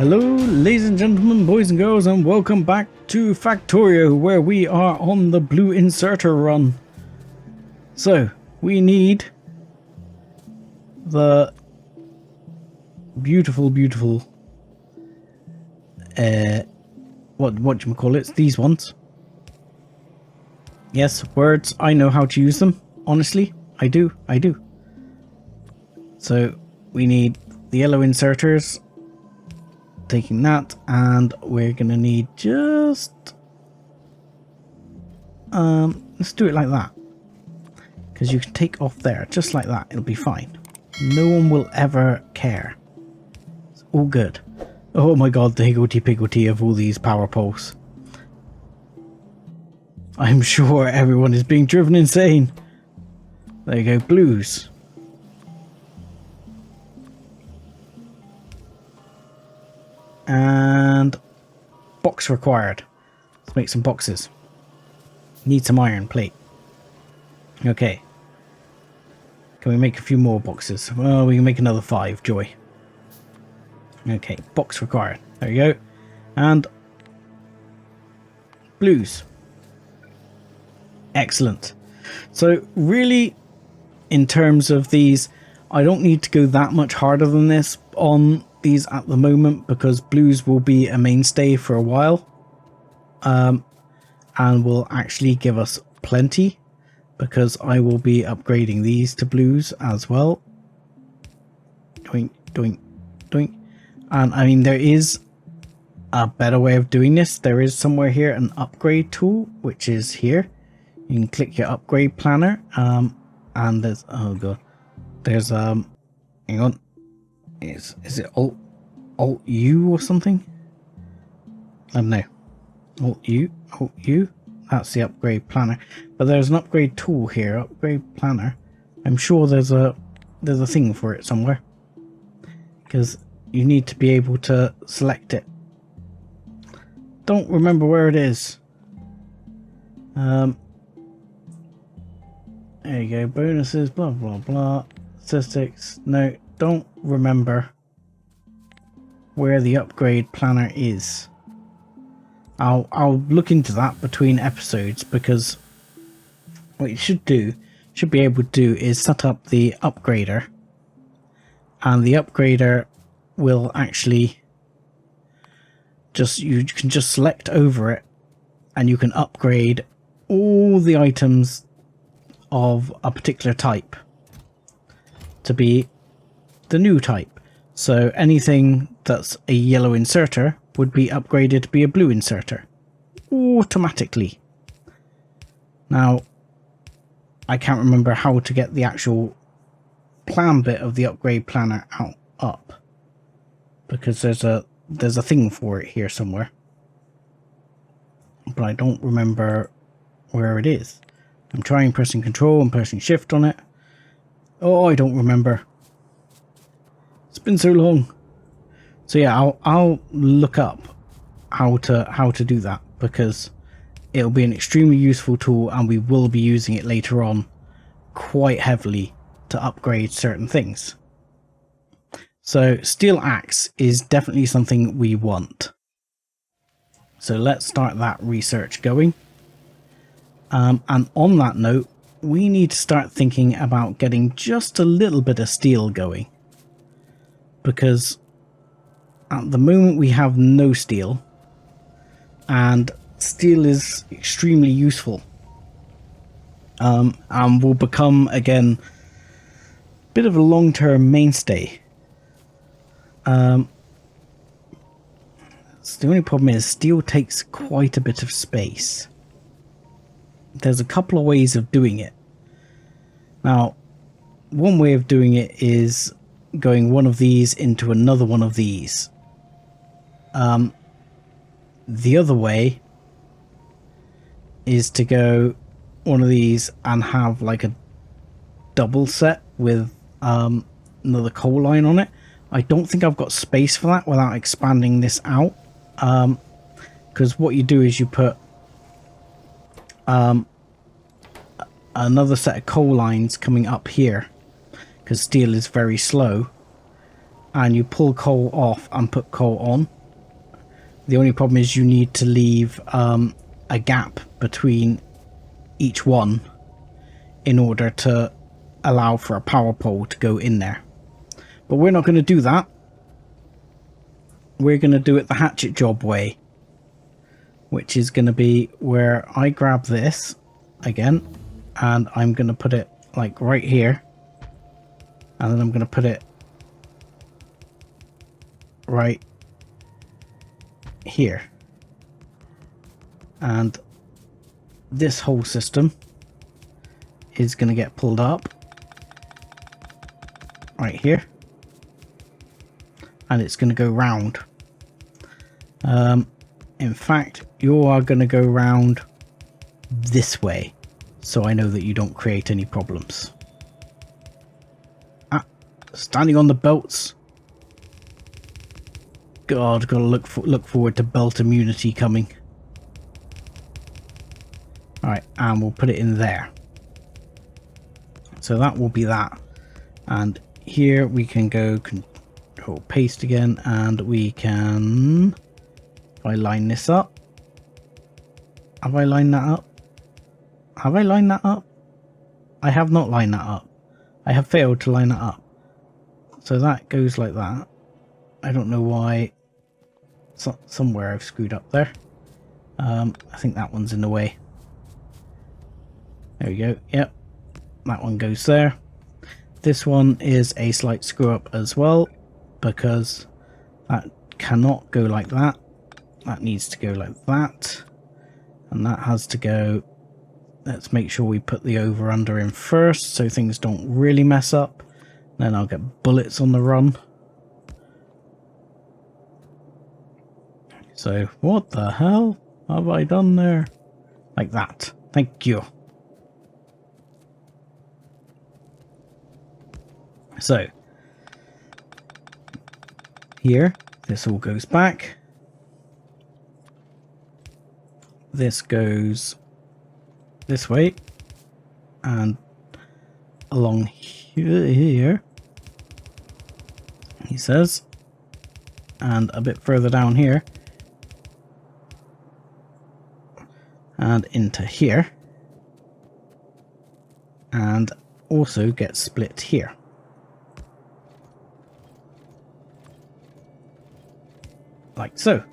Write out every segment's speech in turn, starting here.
Hello, ladies and gentlemen, boys and girls, and welcome back to Factorio, where we are on the blue inserter run. So, we need the beautiful, whatchamacallits, these ones. Yes, words, I know how to use them, honestly, I do. So, we need the yellow inserters. Taking that, and we're gonna need just let's do it like that, because you can take off there just like that. It'll be fine. No one will ever care. It's all good. Oh my god, the higgledy-piggledy of all these power poles. I'm sure everyone is being driven insane. There you go, blues. And box required. Let's make some boxes. Need some iron plate. Okay. Can we make a few more boxes? Well, we can make another 5. Joy. Okay, box required. There you go. And blues. Excellent. So really, in terms of these, I don't need to go that much harder than this on these at the moment, because blues will be a mainstay for a while, and will actually give us plenty, because I will be upgrading these to blues as well. Doink, doink, doink. And I mean, there is a better way of doing this. There is somewhere here an upgrade tool, which is here. You can click your upgrade planner, and there's, oh god, there's hang on. Is it Alt U or something? I don't know. Alt U. That's the upgrade planner. But there's an upgrade tool here. Upgrade planner. I'm sure there's a thing for it somewhere, because you need to be able to select it. Don't remember where it is. There you go. Bonuses. Blah blah blah. Statistics. No. Don't remember where the upgrade planner is. I'll look into that between episodes, because what you should be able to do is set up the upgrader, and the upgrader will actually you can just select over it, and you can upgrade all the items of a particular type to be the new type. So anything that's a yellow inserter would be upgraded to be a blue inserter automatically. Now, I can't remember how to get the actual plan bit of the upgrade planner up, because there's a thing for it here somewhere, but I don't remember where it is. I'm trying pressing control and pressing shift on it. Oh, I don't remember. It's been so long. So yeah, I'll look up how to do that, because it'll be an extremely useful tool, and we will be using it later on quite heavily to upgrade certain things. So steel axe is definitely something we want. So let's start that research going. And on that note, we need to start thinking about getting just a little bit of steel going, because at the moment we have no steel, and steel is extremely useful, and will become again a bit of a long-term mainstay. So the only problem is steel takes quite a bit of space. There's a couple of ways of doing it. Now, one way of doing it is going one of these into another one of these. The other way is to go one of these and have like a double set with another coal line on it. I don't think I've got space for that without expanding this out, because what you do is you put another set of coal lines coming up here, because steel is very slow, and you pull coal off and put coal on. The only problem is you need to leave a gap between each one in order to allow for a power pole to go in there. But we're not going to do that. We're going to do it the hatchet job way, which is going to be where I grab this again, and I'm going to put it like right here, and then I'm going to put it right here, and this whole system is going to get pulled up right here, and it's going to go round. In fact, you are going to go round this way, so I know that you don't create any problems. Standing on the belts. God, gotta look forward to belt immunity coming. Alright, and we'll put it in there. So that will be that. And here we can go control paste again, and we can... If I line this up. Have I lined that up? Have I lined that up? I have not lined that up. I have failed to line that up. So that goes like that. I don't know why. Somewhere I've screwed up there. I think that one's in the way. There we go. Yep. That one goes there. This one is a slight screw up as well, because that cannot go like that. That needs to go like that. And that has to go... Let's make sure we put the over-under in first so things don't really mess up. Then I'll get bullets on the run. So, what the hell have I done there? Like that. Thank you. So, here, this all goes back. This goes this way. And along here, he says. And a bit further down here. And into here, and also get split here. Like so.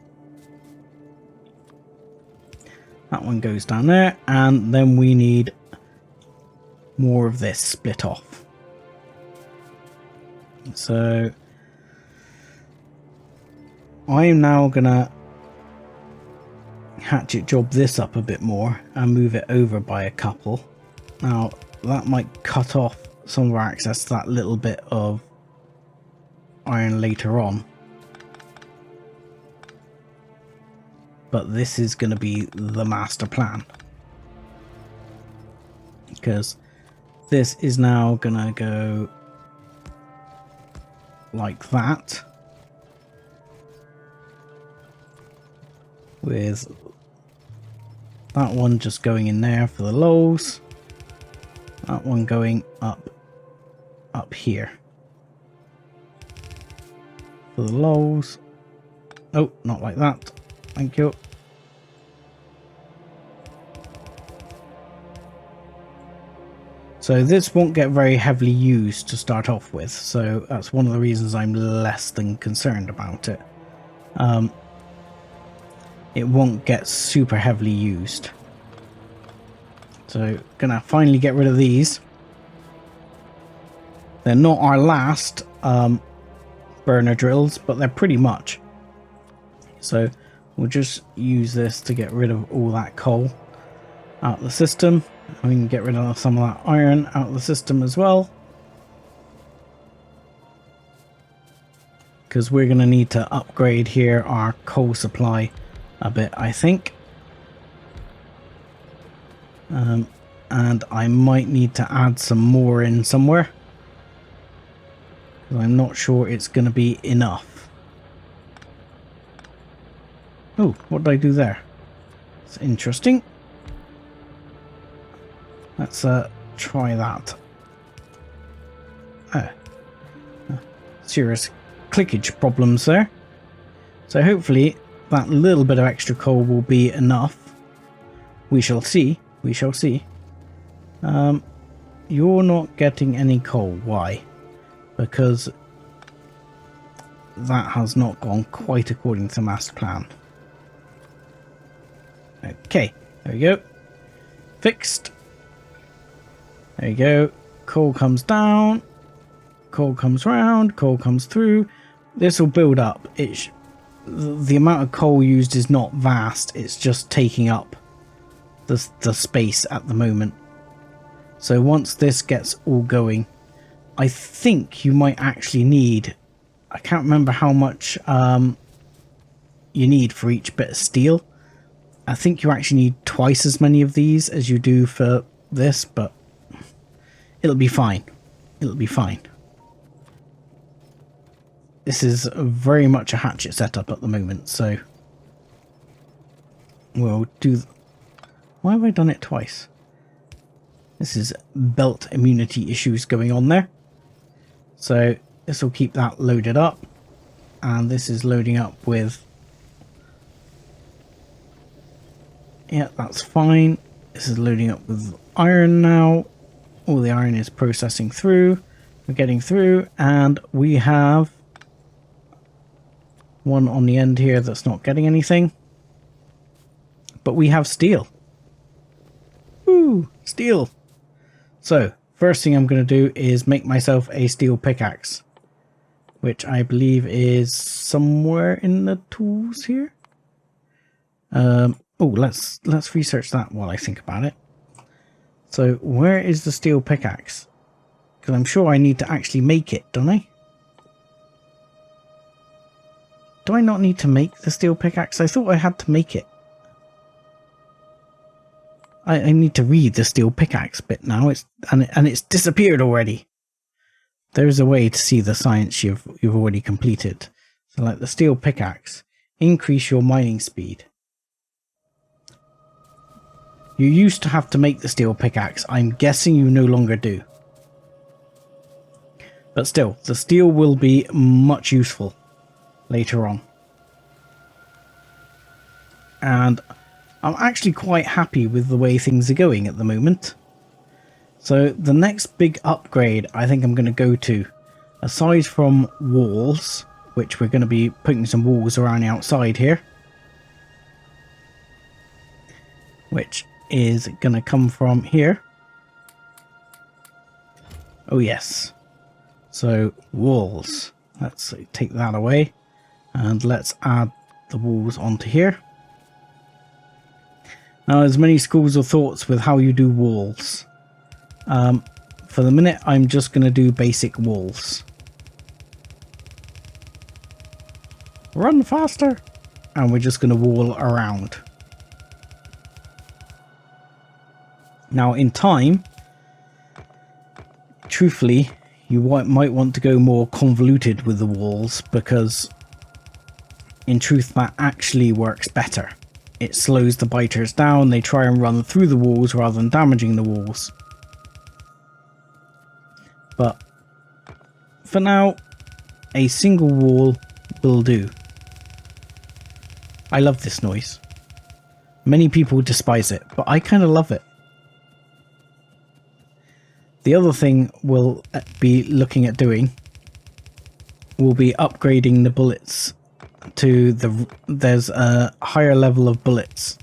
That one goes down there, and then we need more of this split off. So I'm now gonna hatchet job this up a bit more and move it over by a couple. Now that might cut off some of our access to that little bit of iron later on, but this is going to be the master plan, because this is now going to go like that, with that one just going in there for the lows, that one going up here for the lows. Oh, not like that. Thank you. So this won't get very heavily used to start off with, so that's one of the reasons I'm less than concerned about it. It won't get super heavily used. So gonna finally get rid of these. They're not our last burner drills, but they're pretty much. So we'll just use this to get rid of all that coal out of the system. And we can get rid of some of that iron out of the system as well, because we're going to need to upgrade here our coal supply a bit, I think. And I might need to add some more in somewhere, I'm not sure it's going to be enough. Oh, what did I do there? It's interesting. Let's try that. Serious clickage problems there. So hopefully that little bit of extra coal will be enough. We shall see. We shall see. You're not getting any coal. Why? Because that has not gone quite according to master plan. Okay, there we go. Fixed. There you go. Coal comes down. Coal comes round. Coal comes through. This will build up. The amount of coal used is not vast. It's just taking up the space at the moment. So once this gets all going, I think you might actually need, I can't remember how much you need for each bit of steel. I think you actually need twice as many of these as you do for this, but it'll be fine. It'll be fine. This is very much a hatchet setup at the moment, so we'll do... Why have I done it twice? This is belt immunity issues going on there. So this will keep that loaded up. And this is loading up with... Yeah, that's fine. This is loading up with iron now. All the iron is processing through. We're getting through. And we have one on the end here that's not getting anything. But we have steel. Woo! Steel! So, first thing I'm going to do is make myself a steel pickaxe, which I believe is somewhere in the tools here. Oh, let's research that while I think about it. So, where is the steel pickaxe? Because I'm sure I need to actually make it, don't I? Do I not need to make the steel pickaxe? I thought I had to make it. I need to read the steel pickaxe bit now. It's disappeared already. There's a way to see the science you've already completed. So like the steel pickaxe, increase your mining speed. You used to have to make the steel pickaxe. I'm guessing you no longer do. But still, the steel will be much useful later on. And I'm actually quite happy with the way things are going at the moment. So the next big upgrade I think I'm going to go to, aside from walls, which we're going to be putting some walls around the outside here, which is going to come from here. Oh yes. So walls. Let's take that away and let's add the walls onto here. Now, there's many schools of thoughts with how you do walls. For the minute, I'm just going to do basic walls. Run faster! And we're just going to wall around. Now, in time, truthfully, you might want to go more convoluted with the walls, because in truth, that actually works better. It slows the biters down, they try and run through the walls rather than damaging the walls. But for now, a single wall will do. I love this noise. Many people despise it, but I kind of love it. The other thing we'll be looking at doing will be upgrading the bullets to there's a higher level of bullets,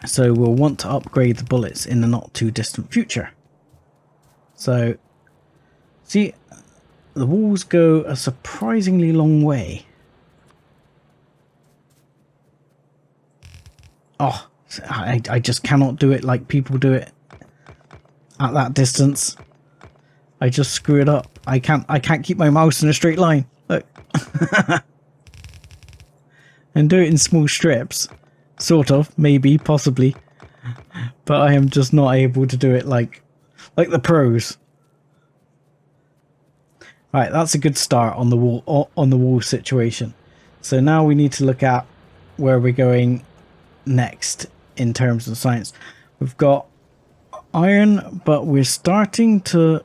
so we'll want to upgrade the bullets in the not too distant future. So see, the walls go a surprisingly long way. Oh, I just cannot do it like people do it at that distance. I just screw it up. I can't keep my mouse in a straight line. Look. And do it in small strips. Sort of, maybe, possibly. But I am just not able to do it like the pros. Right, that's a good start on the wall situation. So now we need to look at where we're going next in terms of science. We've got iron, but we're starting to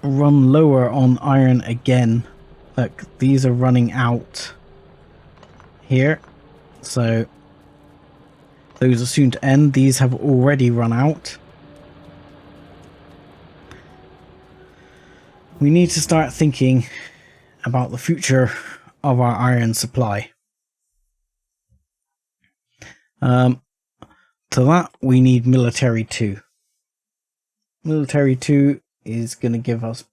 run lower on iron again. Look, these are running out here. So those are soon to end. These have already run out. We need to start thinking about the future of our iron supply. To that, we need military 2. Military 2 is going to give us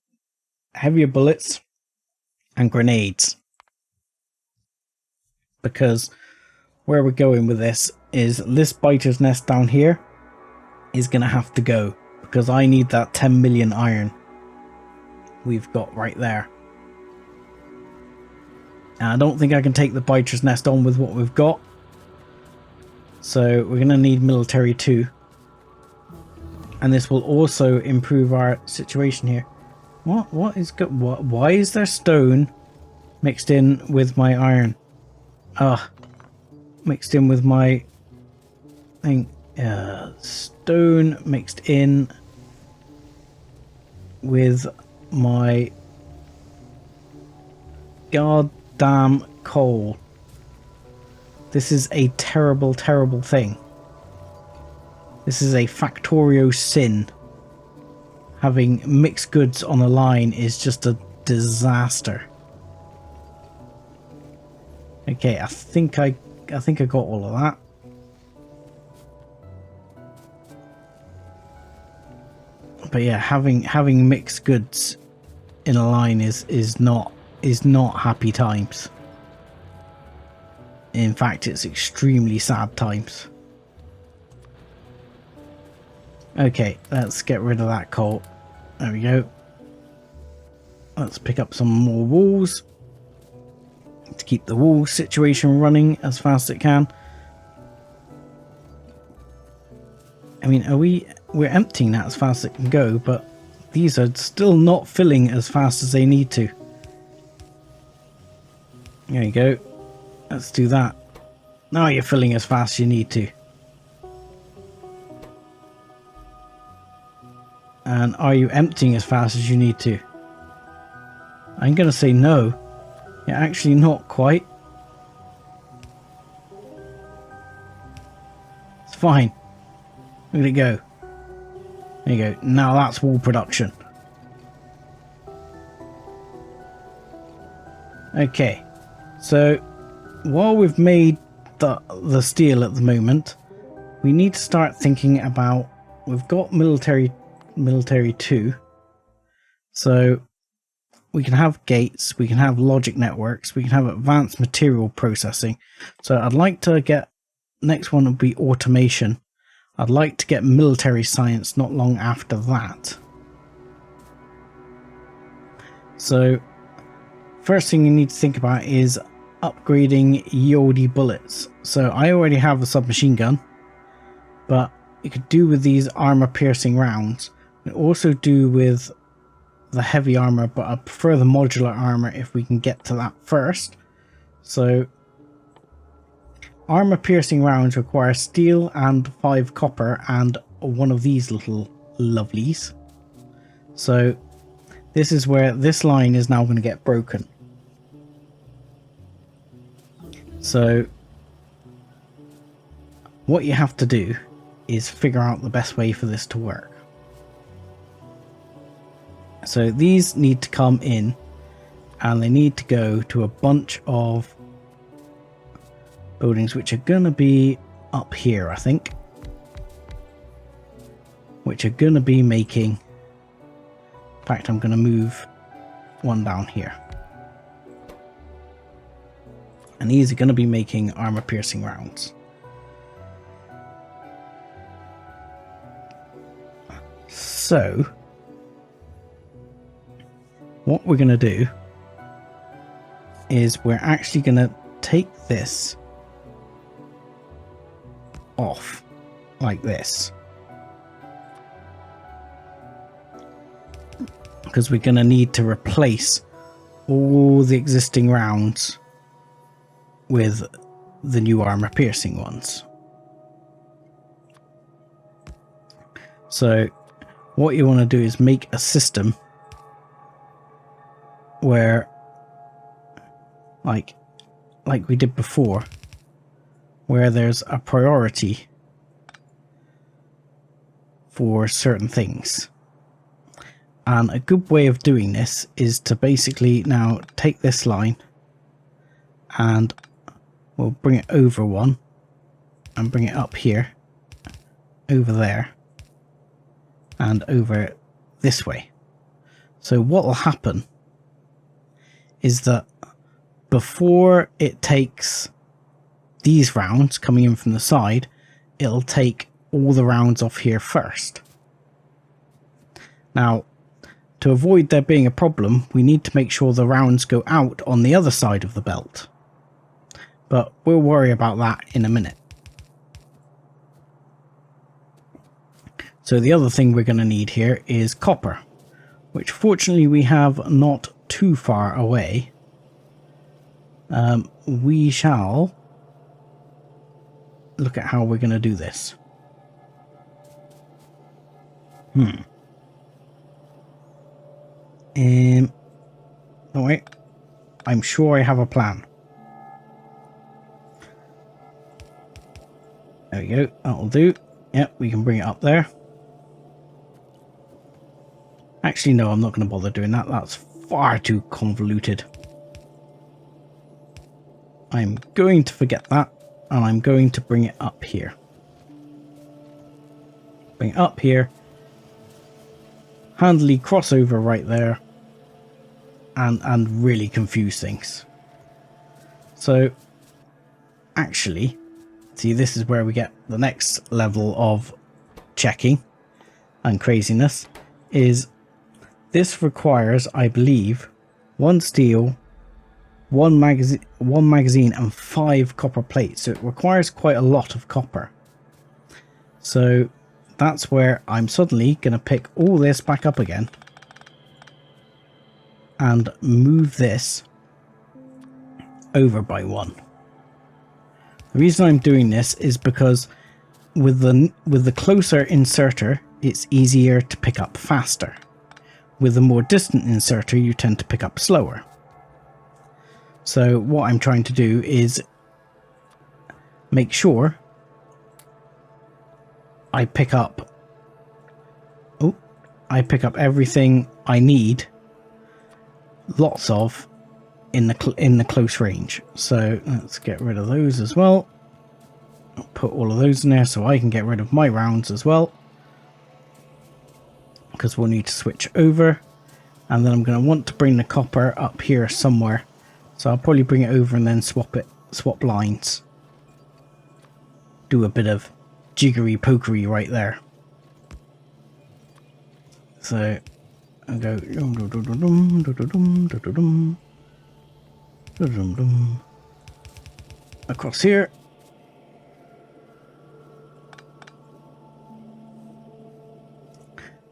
heavier bullets and grenades. Because where we're going with this is this biter's nest down here is going to have to go. Because I need that 10 million iron we've got right there. And I don't think I can take the biter's nest on with what we've got. So we're going to need military 2. And this will also improve our situation here. What is good? Why is there stone mixed in with my iron? Mixed in with my thing. Stone mixed in with my goddamn coal. This is a terrible, terrible thing. This is a Factorio sin. Having mixed goods on a line is just a disaster. Okay, I think I got all of that. But yeah, having mixed goods in a line is not happy times. In fact, it's extremely sad times. Okay, let's get rid of that coal. There we go. Let's pick up some more walls to keep the wall situation running as fast as it can. I mean, we're emptying that as fast as it can go, but these are still not filling as fast as they need to. There you go. Let's do that. Now you're filling as fast as you need to. And are you emptying as fast as you need to? I'm going to say no. You're actually not quite. It's fine. Look at it go. There you go. Now that's wall production. Okay. So while we've made the steel at the moment, we need to start thinking about, we've got military 2, so we can have gates, we can have logic networks, we can have advanced material processing. So I'd like to get, next one would be automation. I'd like to get military science not long after that. So first thing you need to think about is upgrading yieldy bullets. So I already have a submachine gun, but you could do with these armor piercing rounds. You also do with the heavy armor, but I prefer the modular armor if we can get to that first. So armor piercing rounds require steel and 5 copper and one of these little lovelies. So this is where this line is now going to get broken. So what you have to do is figure out the best way for this to work. So these need to come in and they need to go to a bunch of buildings which are going to be up here, I think, which are going to be making, in fact I'm going to move one down here, and these are going to be making armor piercing rounds. So what we're going to do is we're actually going to take this off like this, because we're going to need to replace all the existing rounds with the new armor piercing ones. So what you want to do is make a system where, like we did before, where there's a priority for certain things. And a good way of doing this is to basically now take this line and we'll bring it over one and bring it up here, over there, and over this way. So what will happen is that before it takes these rounds coming in from the side, it'll take all the rounds off here first. Now, to avoid there being a problem, we need to make sure the rounds go out on the other side of the belt. But we'll worry about that in a minute. So the other thing we're going to need here is copper, which fortunately we have not too far away. We shall look at how we're going to do this. Oh wait, I'm sure I have a plan. There we go, that'll do. Yep, we can bring it up there. Actually, no, I'm not going to bother doing that. That's far too convoluted. I'm going to forget that, and I'm going to bring it up here. Bring it up here. Handily crossover right there. And really confuse things. So, actually, see, this is where we get the next level of checking and craziness. Is this requires, I believe, 1 steel, one magazine and 5 copper plates. So it requires quite a lot of copper. So that's where I'm suddenly going to pick all this back up again and move this over by 1. The reason I'm doing this is because with the closer inserter, it's easier to pick up faster. With a more distant inserter, you tend to pick up slower. So what I'm trying to do is make sure I pick up everything I need, lots of, in the close range. So let's get rid of those as well. I'll put all of those in there so I can get rid of my rounds as well, because we'll need to switch over. And then I'm going to want to bring the copper up here somewhere, so I'll probably bring it over and then swap lines, do a bit of jiggery pokery right there. So I'll go across here.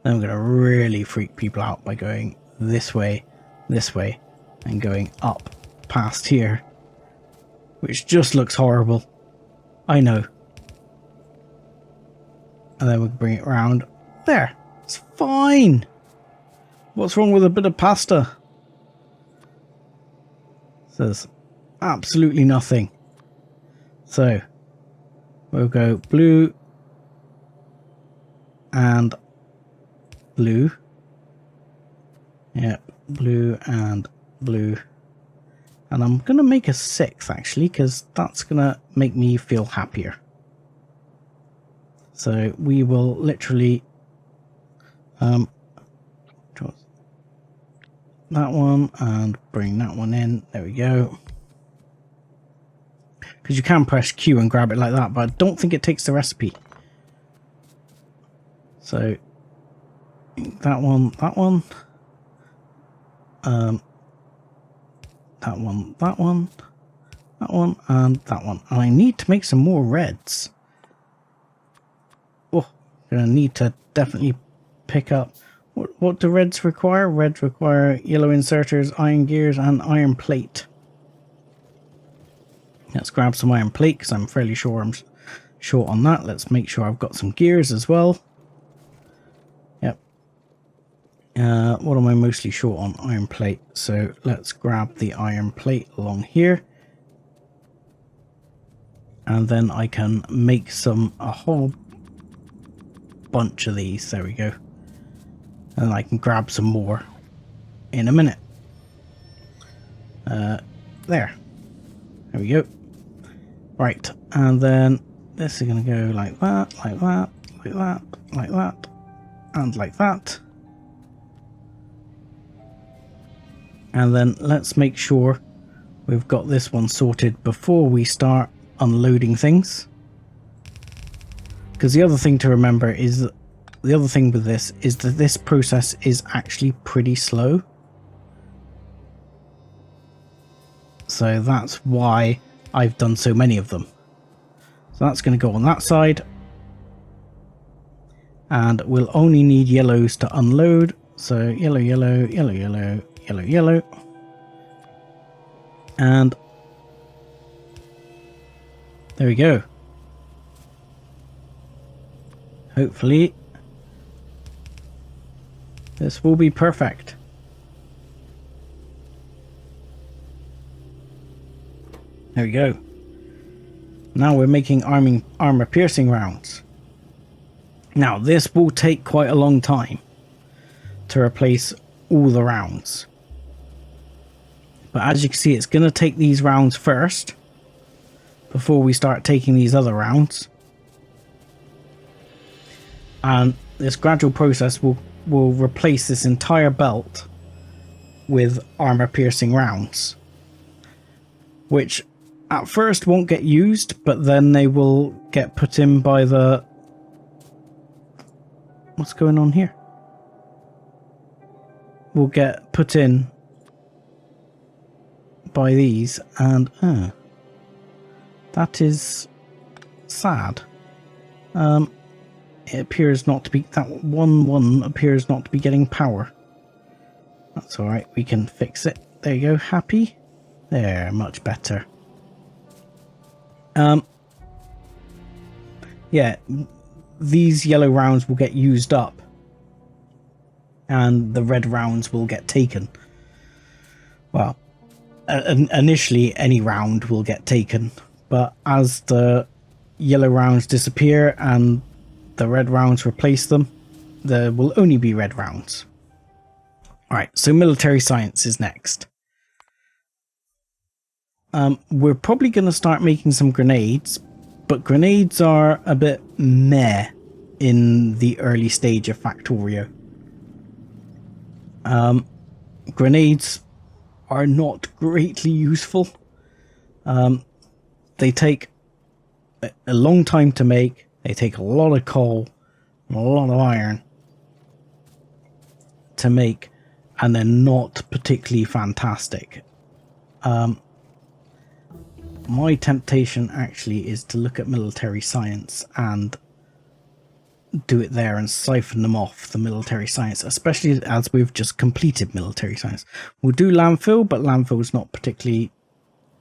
Then I'm going to really freak people out by going this way, and going up past here, which just looks horrible. I know. And then we'll bring it round there. It's fine. What's wrong with a bit of pasta? There's absolutely nothing. So we'll go blue and blue. Yep, blue and blue. And I'm going to make a 6th actually, because that's going to make me feel happier. So we will literally that one and bring that one in. There we go. Because you can press Q and grab it like that, but I don't think it takes the recipe. So that one, that one, that one, that one, that one, and that one. And I need to make some more reds. Oh, gonna need to definitely pick up. What do reds require? Reds require yellow inserters, iron gears, and iron plate. Let's grab some iron plate because I'm fairly sure I'm short on that. Let's make sure I've got some gears as well. Yep. What am I mostly short on? Iron plate. So let's grab the iron plate along here. And then I can make a whole bunch of these. There we go. And I can grab some more in a minute. There we go. Right, and then this is going to go like that, like that, like that, like that, and like that. And then let's make sure we've got this one sorted before we start unloading things. Because the other thing to remember is that the other thing with this is that this process is actually pretty slow. So that's why I've done so many of them. So that's going to go on that side. And we'll only need yellows to unload. So yellow, yellow, yellow, yellow, yellow, yellow. And there we go. Hopefully this will be perfect. There we go. Now we're making armor piercing rounds. Now this will take quite a long time to replace all the rounds. But as you can see, it's going to take these rounds first before we start taking these other rounds. And this gradual process will replace this entire belt with armor piercing rounds, which at first won't get used, but then they will get put in by the... What's going on here? Will get put in by these, and that is sad. It appears not to be, that one appears not to be getting power. That's alright, we can fix it. There you go, happy? There, much better. Yeah, these yellow rounds will get used up and the red rounds will get taken. Well, initially any round will get taken, but as the yellow rounds disappear and the red rounds replace them, there will only be red rounds. Alright, so military science is next. We're probably going to start making some grenades, but grenades are a bit meh in the early stage of Factorio. Grenades are not greatly useful. They take a long time to make, they take a lot of coal, and a lot of iron to make, and they're not particularly fantastic. My temptation actually is to look at military science and do it there and siphon them off the military science, especially as we've just completed military science. We'll do landfill, but landfill is not particularly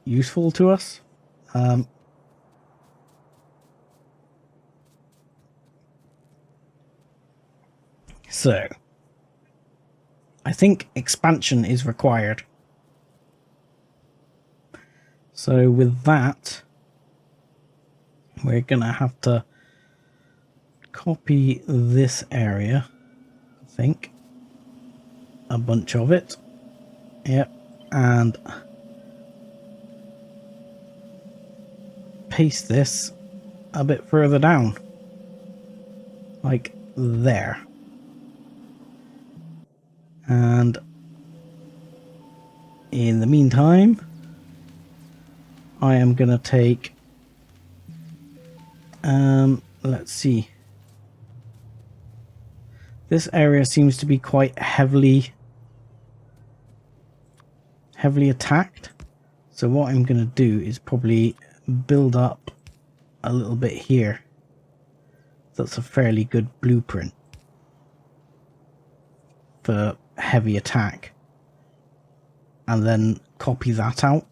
useful to us. So I think expansion is required. So with that, we're going to have to copy this area, I think, a bunch of it. Yep, and paste this a bit further down, like there. And in the meantime, I am going to take, let's see, this area seems to be quite heavily attacked, so what I'm going to do is probably build up a little bit here. That's a fairly good blueprint for heavy attack, and then copy that out.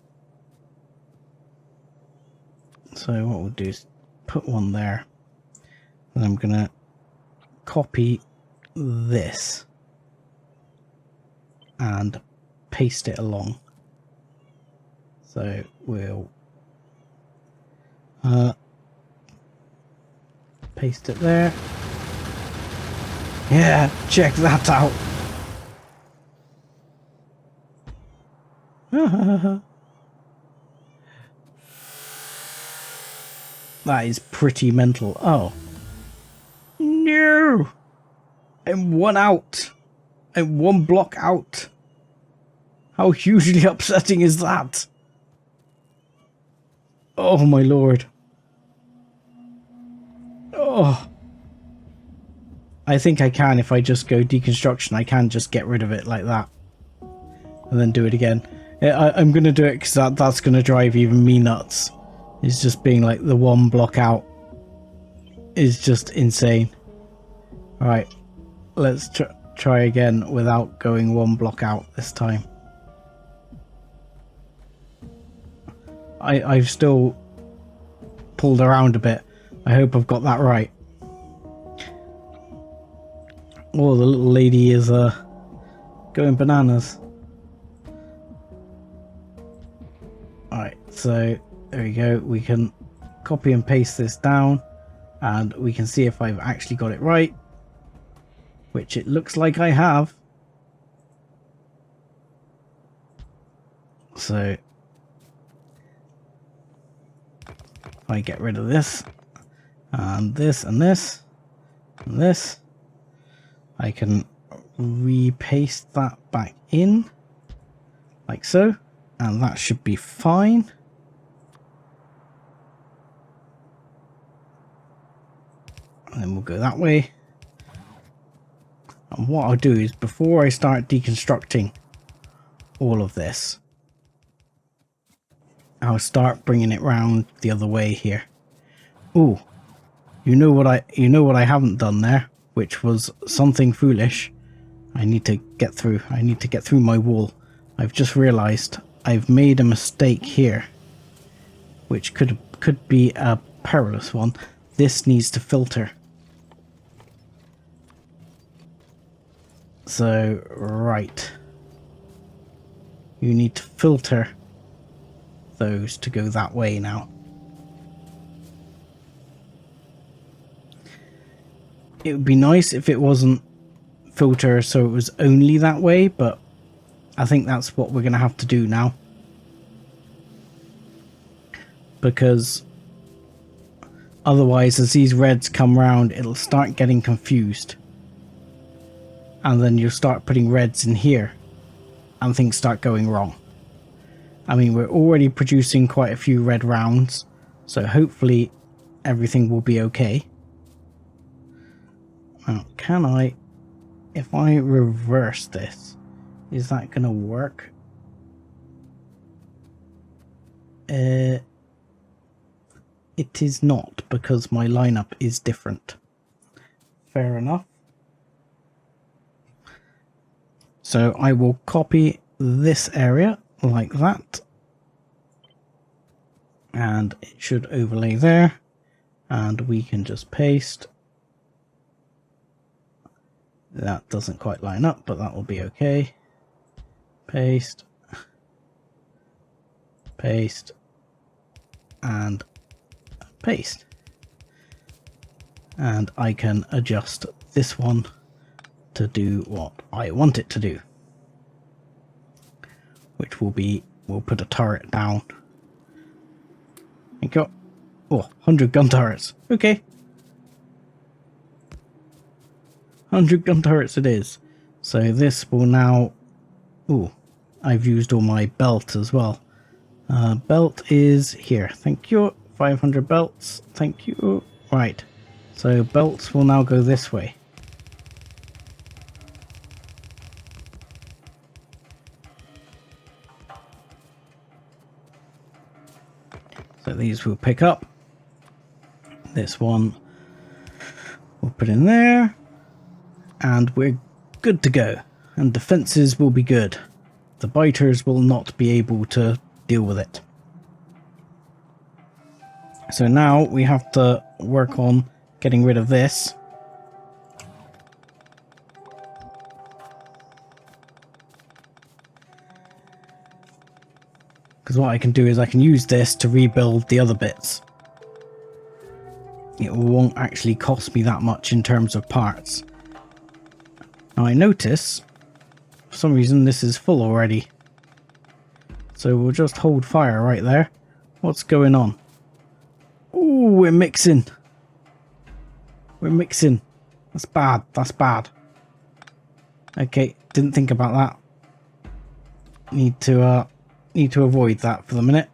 So what we'll do is put one there, and I'm gonna copy this and paste it along. So we'll paste it there. Yeah, check that out. That is pretty mental. Oh. No! I'm one out. I'm one block out. How hugely upsetting is that? Oh my lord. Oh. I think I can, if I just go deconstruction, I can just get rid of it like that. And then do it again. I'm going to do it because that's going to drive even me nuts. It's just being like the one block out is just insane. Alright, let's try again without going one block out this time. I've still pulled around a bit. I hope I've got that right. Oh, the little lady is going bananas. Alright, so there we go. We can copy and paste this down and we can see if I've actually got it right, which it looks like I have. So if I get rid of this and this and this and this, I can repaste that back in like so, and that should be fine. And then we'll go that way. And what I'll do is, before I start deconstructing all of this, I'll start bringing it round the other way here. Ooh, you know what I haven't done there, which was something foolish. I need to get through. I need to get through my wall. I've just realized I've made a mistake here, which could be a perilous one. This needs to filter. So, right. You need to filter those to go that way now. It would be nice if it wasn't filter so it was only that way, but I think that's what we're going to have to do now. Because otherwise, as these reds come round, it'll start getting confused. And then you'll start putting reds in here and things start going wrong. I mean, we're already producing quite a few red rounds, so hopefully everything will be okay. Now, can I, if I reverse this, is that going to work? It is not, because my lineup is different. Fair enough. So I will copy this area like that, and it should overlay there, and we can just paste. That doesn't quite line up, but that will be okay. Paste, paste, and paste. And I can adjust this one to do what I want it to do, which will be, we'll put a turret down. And go, oh, 100 gun turrets. Okay. 100 gun turrets it is. So this will now, oh, I've used all my belt as well. Belt is here. Thank you. 500 belts. Thank you. Right. So belts will now go this way. So these will pick up. This one we'll put in there. And we're good to go. And defenses will be good. The biters will not be able to deal with it. So now we have to work on getting rid of this. Because what I can do is I can use this to rebuild the other bits. It won't actually cost me that much in terms of parts. Now I notice, for some reason this is full already. So we'll just hold fire right there. What's going on? Ooh, we're mixing. We're mixing. That's bad. That's bad. Okay, didn't think about that. Need to avoid that for the minute.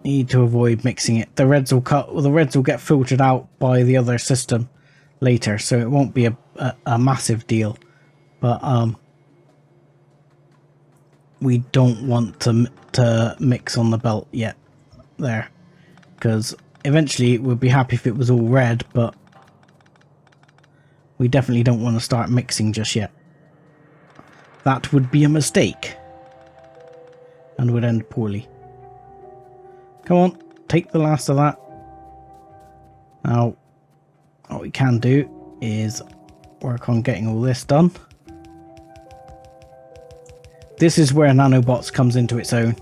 Need to avoid mixing it. The reds will the reds will get filtered out by the other system later, so it won't be a massive deal. But we don't want to mix on the belt yet there, because eventually we'd be happy if it was all red, but we definitely don't want to start mixing just yet. That would be a mistake and would end poorly. Come on, take the last of that. Now, what we can do is work on getting all this done. This is where nanobots comes into its own,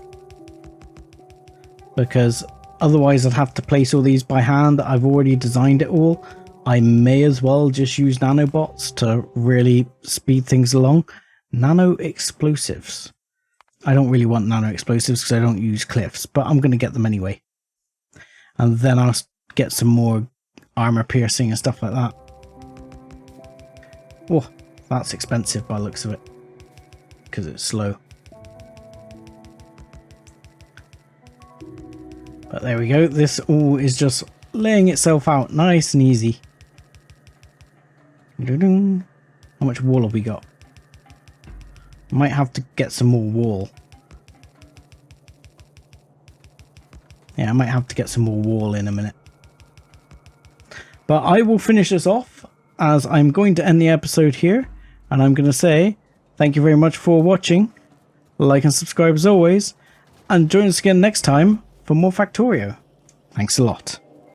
because otherwise I'd have to place all these by hand. I've already designed it all. I may as well just use nanobots to really speed things along. Nano explosives. I don't really want nano explosives because I don't use cliffs, but I'm going to get them anyway. And then I'll get some more armor piercing and stuff like that. Oh, that's expensive by the looks of it, because it's slow. But there we go. This all is just laying itself out nice and easy. How much wall have we got? Might have to get some more wall. Yeah, I might have to get some more wall in a minute. But I will finish this off, as I'm going to end the episode here. And I'm going to say thank you very much for watching. Like and subscribe as always. And join us again next time for more Factorio. Thanks a lot.